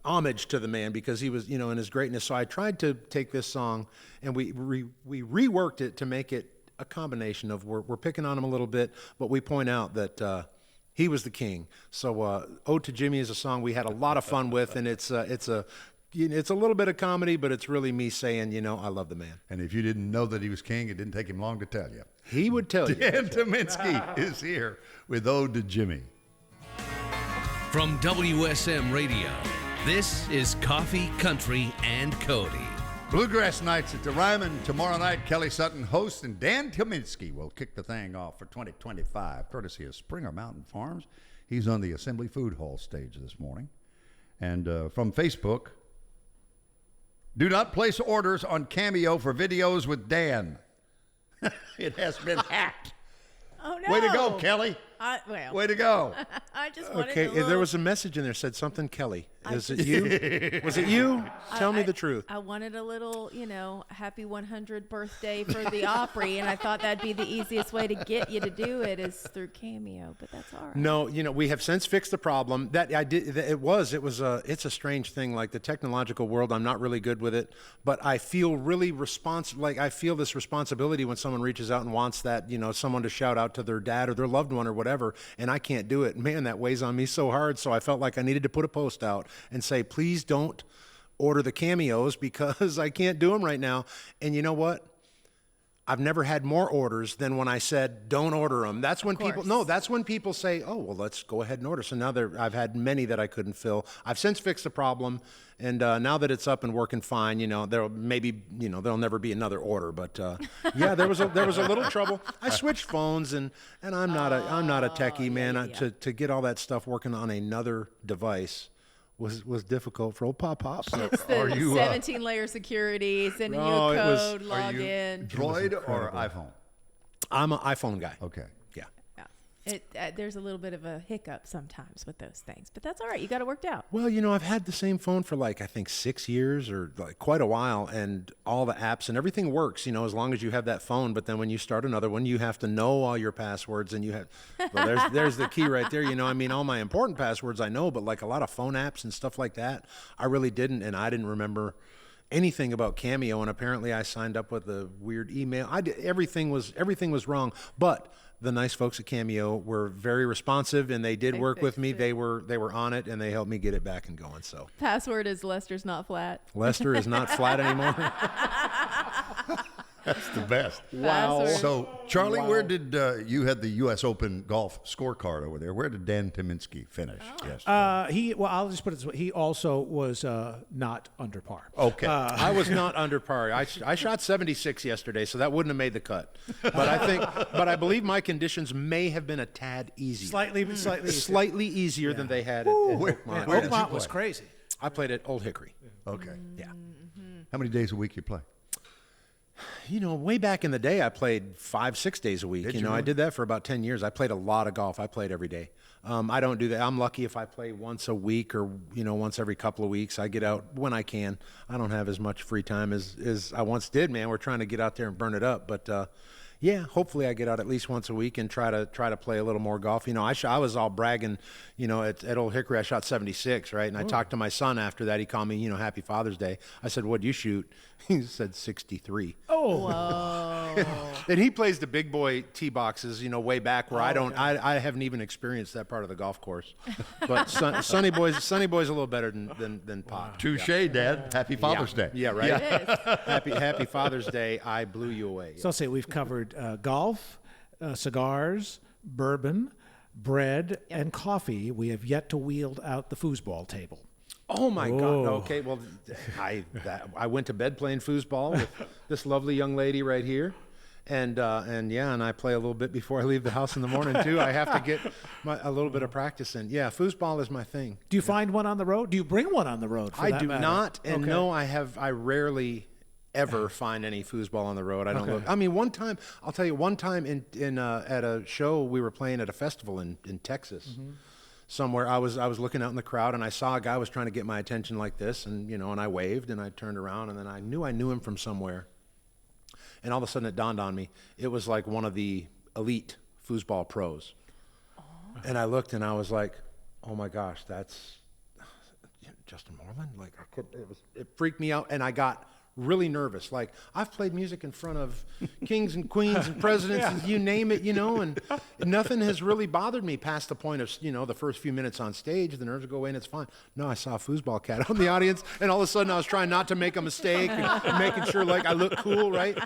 homage to the man, because he was, in his greatness. So I tried to take this song, and we reworked it to make it a combination of we're picking on him a little bit, but we point out that he was the king. So Ode to Jimmy is a song we had a lot of fun with, and it's a little bit of comedy, but it's really me saying, I love the man. And if you didn't know that he was king, it didn't take him long to tell you. He would tell you. Dan Tyminski is here with Ode to Jimmy. From WSM Radio, this is Coffee, Country, and Cody. Bluegrass Nights at the Ryman. Tomorrow night, Kelly Sutton hosts, and Dan Tyminski will kick the thing off for 2025, courtesy of Springer Mountain Farms. He's on the Assembly Food Hall stage this morning. And from Facebook, do not place orders on Cameo for videos with Dan. It has been hacked. Oh, no. Way to go, Kelly. Way to go. I just wanted Okay, a little... there was a message in there said something Kelly. Is it you? Was it you? Tell me the truth. I wanted a little, happy 100th birthday for the Opry, and I thought that'd be the easiest way to get you to do it is through Cameo, but that's all right. No, we have since fixed the problem. That I did. It's a strange thing. Like the technological world, I'm not really good with it, but I feel really I feel this responsibility when someone reaches out and wants that, someone to shout out to their dad or their loved one or whatever, and I can't do it. Man, that weighs on me so hard. So I felt like I needed to put a post out and say, please don't order the Cameos because I can't do them right now. And you know what? I've never had more orders than when I said don't order them. That's when people say, oh, well, let's go ahead and order. So now I've had many that I couldn't fill. I've since fixed the problem, and now that it's up and working fine, there'll never be another order. But yeah, there was a little trouble. I switched phones, and I'm not a techie, man. To get all that stuff working on another device was difficult for old Pop. So it's the 17-layer security, sending you a code, log in. Droid or iPhone? I'm an iPhone guy. Okay. There's a little bit of a hiccup sometimes with those things, but that's all right. You got it worked out. Well, I've had the same phone for I think 6 years or quite a while, and all the apps and everything works, as long as you have that phone. But then when you start another one, you have to know all your passwords, and there's the key right there. All my important passwords I know, but a lot of phone apps and stuff like that, I really didn't, and I didn't remember anything about Cameo, and apparently I signed up with a weird email. Everything was wrong, but the nice folks at Cameo were very responsive, and they did work with me. They were on it, and they helped me get it back and going. So password is Lester's not flat. Lester is not flat anymore. That's the best. Wow. So, Charlie, where did you had the U.S. Open golf scorecard over there? Where did Dan Tyminski finish yesterday? I'll just put it this way. He also was not under par. Okay. I was not under par. I shot 76 yesterday, so that wouldn't have made the cut. But I believe my conditions may have been a tad easier. Slightly easier than they had at Oakmont. Where did you Oakmont play? was crazy. I played at Old Hickory. Okay. Yeah. How many days a week you play? Way back in the day, I played 5-6 days a week. Did you really? I did that for about 10 years. I played a lot of golf. I played every day. I don't do that. I'm lucky if I play once a week or, once every couple of weeks. I get out when I can. I don't have as much free time as I once did, man. We're trying to get out there and burn it up. But, yeah, hopefully I get out at least once a week and try to play a little more golf. I was all bragging, at Old Hickory I shot 76, right? And I talked to my son after that. He called me, Happy Father's Day. I said, what'd you shoot? He said 63. Oh. Whoa. And he plays the big boy tee boxes, way back where I haven't even experienced that part of the golf course. But Sonny Boy's a little better than Pop. Touche, Dad. Happy Father's Day. Yeah, right. It is. Happy Father's Day. I blew you away. So I'll say we've covered golf, cigars, bourbon, bread, and coffee. We have yet to wield out the foosball table. Oh my God! Okay, well, I went to bed playing foosball with this lovely young lady right here, and I play a little bit before I leave the house in the morning too. I have to get a little bit of practice in. Yeah, foosball is my thing. Do you find one on the road? Do you bring one on the road? I do not, and no, I rarely ever find any foosball on the road. I don't look. I mean, I'll tell you, one time in at a show we were playing at a festival in Texas. Mm-hmm. Somewhere I was looking out in the crowd and I saw a guy was trying to get my attention like this, and and I waved and I turned around and then I knew him from somewhere, and all of a sudden it dawned on me it was like one of the elite foosball pros. And I looked and I was like, oh my gosh, that's Justin Moreland. Like it freaked me out, and I got really nervous. Like, I've played music in front of kings and queens and presidents and you name it, and nothing has really bothered me past the point of, the first few minutes on stage. The nerves go away and it's fine. No, I saw a foosball cat out in the audience, and all of a sudden I was trying not to make a mistake and making sure like I look cool, right?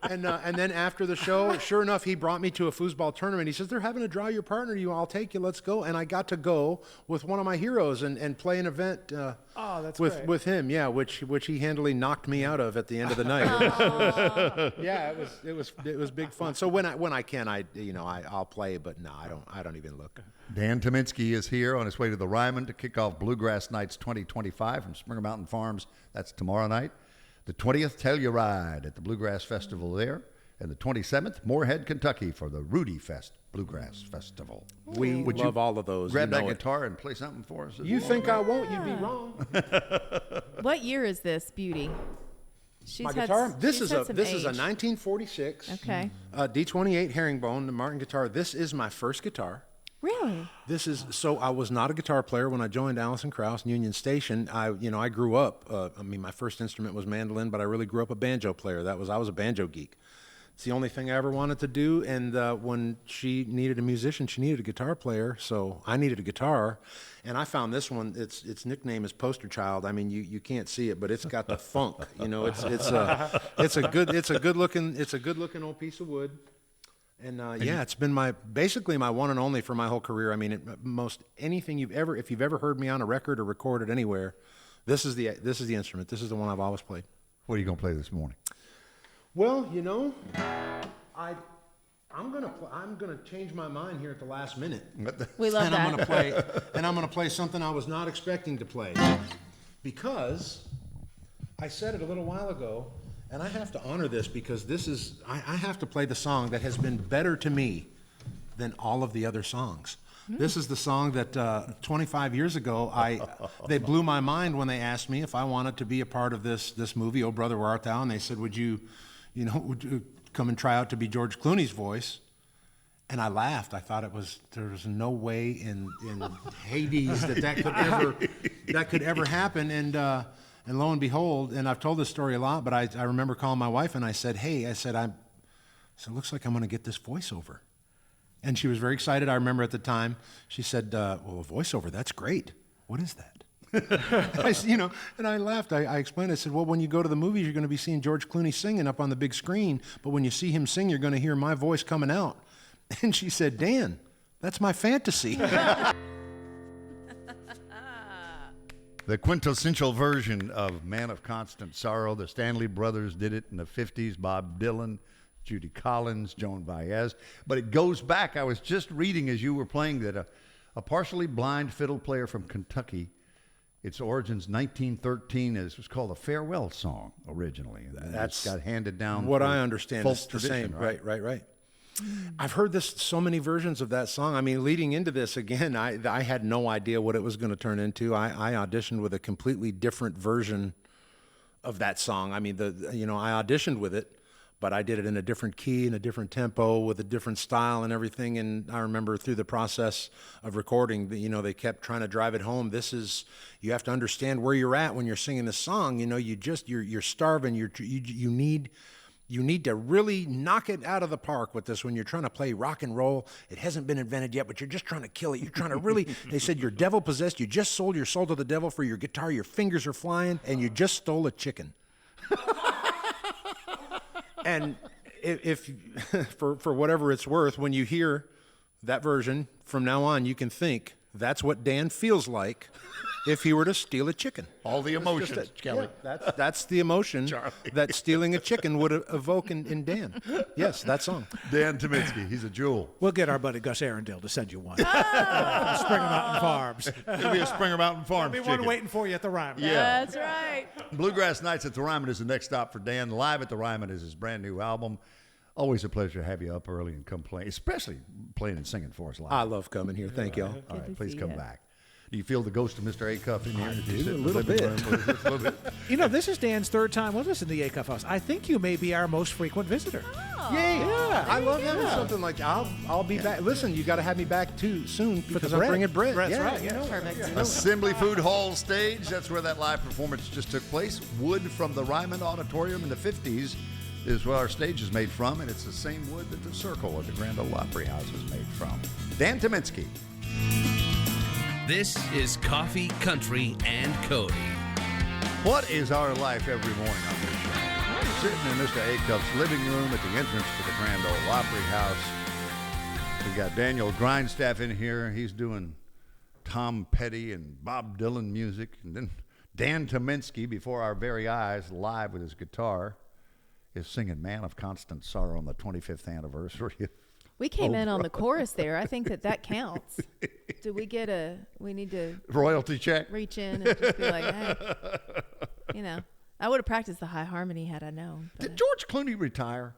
And then after the show, sure enough, he brought me to a foosball tournament. He says, they're having to draw your partner. I'll take you. Let's go. And I got to go with one of my heroes and play an event with him. Yeah, which he handily knocked me out of at the end of the night. Yeah, it was big fun. So when I can, I'll play, but no, I don't even look. Dan Tyminski is here on his way to the Ryman to kick off Bluegrass Nights 2025 from Springer Mountain Farms. That's tomorrow night. The 20th, Telluride at the Bluegrass Festival there. And the 27th, Moorhead, Kentucky for the Rudy Fest Bluegrass Festival. Would love all of those. Grab that guitar and play something for us? You think I won't? You'd be wrong. What year is this, Beauty? My guitar? This is a 1946 D28 herringbone, the Martin guitar. This is my first guitar. Really? I was not a guitar player when I joined Allison Krauss and Union Station. I grew up, my first instrument was mandolin, but I really grew up a banjo player. I was a banjo geek. It's the only thing I ever wanted to do, and when she needed a musician, she needed a guitar player, so I needed a guitar, and I found this one. Its nickname is Poster Child. I mean, you can't see it, but it's got the funk. It's a good looking old piece of wood. And it's been basically my one and only for my whole career. I mean, most anything if you've ever heard me on a record or recorded anywhere, this is the instrument. This is the one I've always played. What are you going to play this morning? Well, I'm gonna change my mind here at the last minute. We love that. I'm gonna play something I was not expecting to play, because I said it a little while ago. And I have to honor this because I have to play the song that has been better to me than all of the other songs. This is the song that 25 years ago, they blew my mind when they asked me if I wanted to be a part of this movie, Oh Brother, Where Art Thou? And they said, would you come and try out to be George Clooney's voice? And I laughed. I thought there was no way in Hades that could ever happen. And lo and behold, and I've told this story a lot, but I remember calling my wife and I said, it looks like I'm going to get this voiceover. And she was very excited. I remember at the time, she said, well, a voiceover, that's great. What is that? And I laughed. I explained. I said, well, when you go to the movies, you're going to be seeing George Clooney singing up on the big screen. But when you see him sing, you're going to hear my voice coming out. And she said, Dan, that's my fantasy. The quintessential version of Man of Constant Sorrow. The Stanley Brothers did it in the 50s. Bob Dylan, Judy Collins, Joan Baez. But it goes back. I was just reading as you were playing that a partially blind fiddle player from Kentucky, its origins 1913, it was called a farewell song originally. That's got handed down. What I understand folk is the tradition, same. Right. I've heard this so many versions of that song. I mean, leading into this, again, I had no idea what it was going to turn into. I auditioned with a completely different version of that song. I mean, I auditioned with it, but I did it in a different key, in a different tempo, with a different style and everything. And I remember through the process of recording, they kept trying to drive it home. You have to understand where you're at when you're singing this song. You're starving. You need to really knock it out of the park with this when you're trying to play rock and roll. It hasn't been invented yet, but you're just trying to kill it. You're trying to really, they said you're devil possessed. You just sold your soul to the devil for your guitar. Your fingers are flying, and you just stole a chicken. And if for whatever it's worth, when you hear that version, from now on, you can think that's what Dan feels like if he were to steal a chicken. All the emotions, Kelly. Yeah, that's the emotion that stealing a chicken would evoke in Dan. Yes, that song. Dan Tyminski, he's a jewel. We'll get our buddy Gus Arundel to send you one. Springer Mountain Farms. It'll be a Springer Mountain Farms There'll be chicken. one waiting for you at the Ryman. Yeah. That's right. Bluegrass Nights at the Ryman is the next stop for Dan. Live at the Ryman is his brand new album. Always a pleasure to have you up early and come play, especially playing and singing for us live. I love coming here. Thank y'all. All right, please see come you. back. Do you feel the ghost of Mr. Acuff in here? I As do, you sit a in the little living bit. room? Just a little bit. This is Dan's third time with us in the Acuff House. I think you may be our most frequent visitor. Yay! Yeah. I love having something like that. I'll be back. Listen, you got to have me back too soon because I'm bread. bringing bread. That's yeah, right, you know. Perfect. Assembly Food Hall stage. That's where that live performance just took place. Wood from the Ryman Auditorium in the 50s is where our stage is made from, and it's the same wood that the Circle at the Grand Ole Opry House is made from. Dan Tyminski. This is Coffee, Country, and Cody. What is our life every morning on this show? We're sitting in Mr. Acuff's living room at the entrance to the Grand Ole Opry House. We got Daniel Grindstaff in here. He's doing Tom Petty and Bob Dylan music. And then Dan Tyminski, before our very eyes, live with his guitar, is singing Man of Constant Sorrow on the 25th anniversary. We came in on the chorus there. I think that counts. Do we need to Royalty check? reach in and just be like, hey, I would have practiced the high harmony had I known. Did George Clooney retire?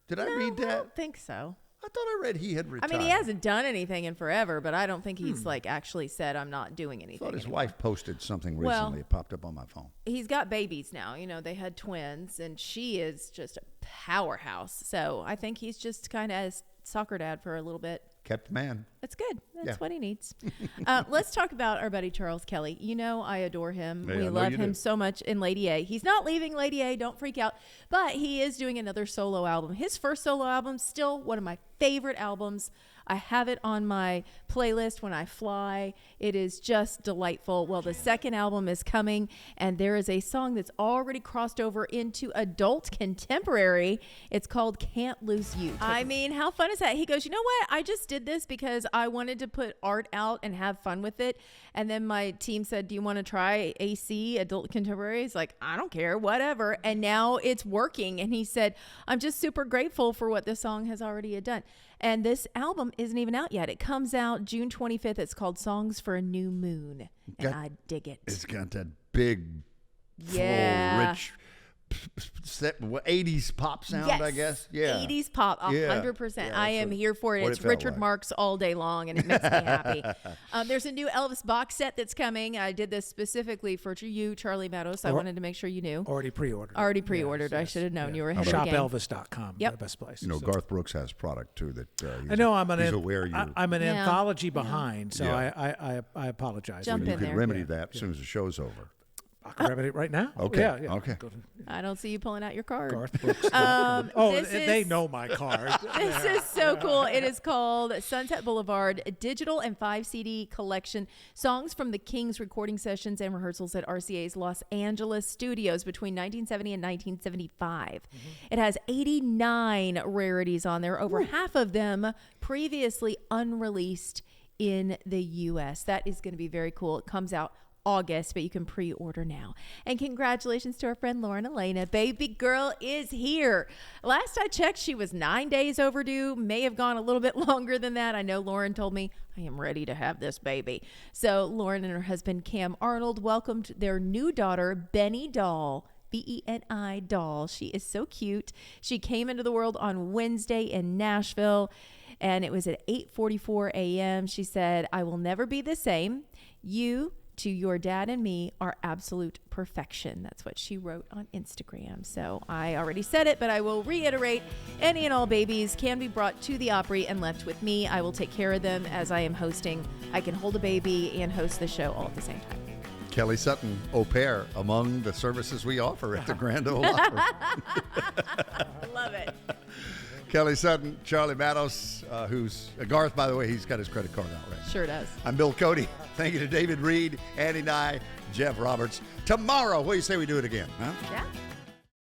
Did I read I that? don't think so. I thought I read he had retired. I mean, he hasn't done anything in forever, but I don't think he's actually said I'm not doing I anything. thought his anymore. wife posted something recently. Well, It popped up on my phone. He's got babies now. They had twins, and she is just a powerhouse. So I think he's just kind of soccer dad for a little bit. Kept man. That's good. That's Yeah. what he needs. Let's talk about our buddy Charles Kelly. I adore him. Yeah, I we know love you him do. so much in Lady A. He's not leaving Lady A. Don't freak out. But he is doing another solo album. His first solo album, still one of my favorite albums. I have it on my playlist when I fly. It is just delightful. Well, the second album is coming, and there is a song that's already crossed over into adult contemporary. It's called Can't Lose You. I mean, how fun is that? He goes, you know what? I just did this because I wanted to put art out and have fun with it. And then my team said, do you want to try AC, adult contemporary? He's like, I don't care, whatever. And now it's working. And he said, I'm just super grateful for what this song has already done. And this album isn't even out yet. It comes out June 25th. It's called Songs for a New Moon. And I dig it. It's got that big, Yeah. full, rich 80s pop sound, Yes. I guess. Yeah. 80s pop, 100%. Yeah, I that's am here for it. what It's it felt Richard like. Marx all day long, and it makes me happy. There's a new Elvis box set that's coming. I did this specifically for you, Charlie Meadows. I wanted to make sure you knew. Already pre-ordered. Already pre-ordered. I should have known you were ahead of the game. ShopElvis.com, Yep. the best place. Garth Brooks has product, too, that I know he's aware you. I'm an Yeah. anthology behind, so Yeah. I apologize. Jump you in can there. remedy that as soon as the show's over. I can remedy it right now. Okay. Yeah. Okay. I don't see you pulling out your card. Garth Brooks. They know my card. This is so cool. It is called Sunset Boulevard, a digital and 5 CD collection. Songs from the Kings recording sessions and rehearsals at RCA's Los Angeles studios between 1970 and 1975. It has 89 rarities on there, over half of them previously unreleased in the U.S. That is going to be very cool. It comes out August, but you can pre-order now. And congratulations to our friend Lauren Elena. Baby girl is here. Last I checked, she was 9 days overdue. May have gone a little bit longer than that. I know Lauren told me, I am ready to have this baby. So Lauren and her husband Cam Arnold welcomed their new daughter, Benny Doll. Beni Doll. She is so cute. She came into the world on Wednesday in Nashville, and it was at 8:44 a.m. She said, I will never be the same. You, to your dad and me, are absolute perfection. That's what she wrote on Instagram. So I already said it, but I will reiterate. Any and all babies can be brought to the Opry and left with me. I will take care of them as I am hosting. I can hold a baby and host the show all at the same time. Kelly Sutton, au pair, among the services we offer at the Grand Ole Opry. Love it. Kelly Sutton, Charlie Matos, who's Garth, by the way, he's got his credit card out right. Sure does. I'm Bill Cody. Thank you to David Reed, Andy Nye, Jeff Roberts. Tomorrow, what do you say we do it again? Huh? Yeah.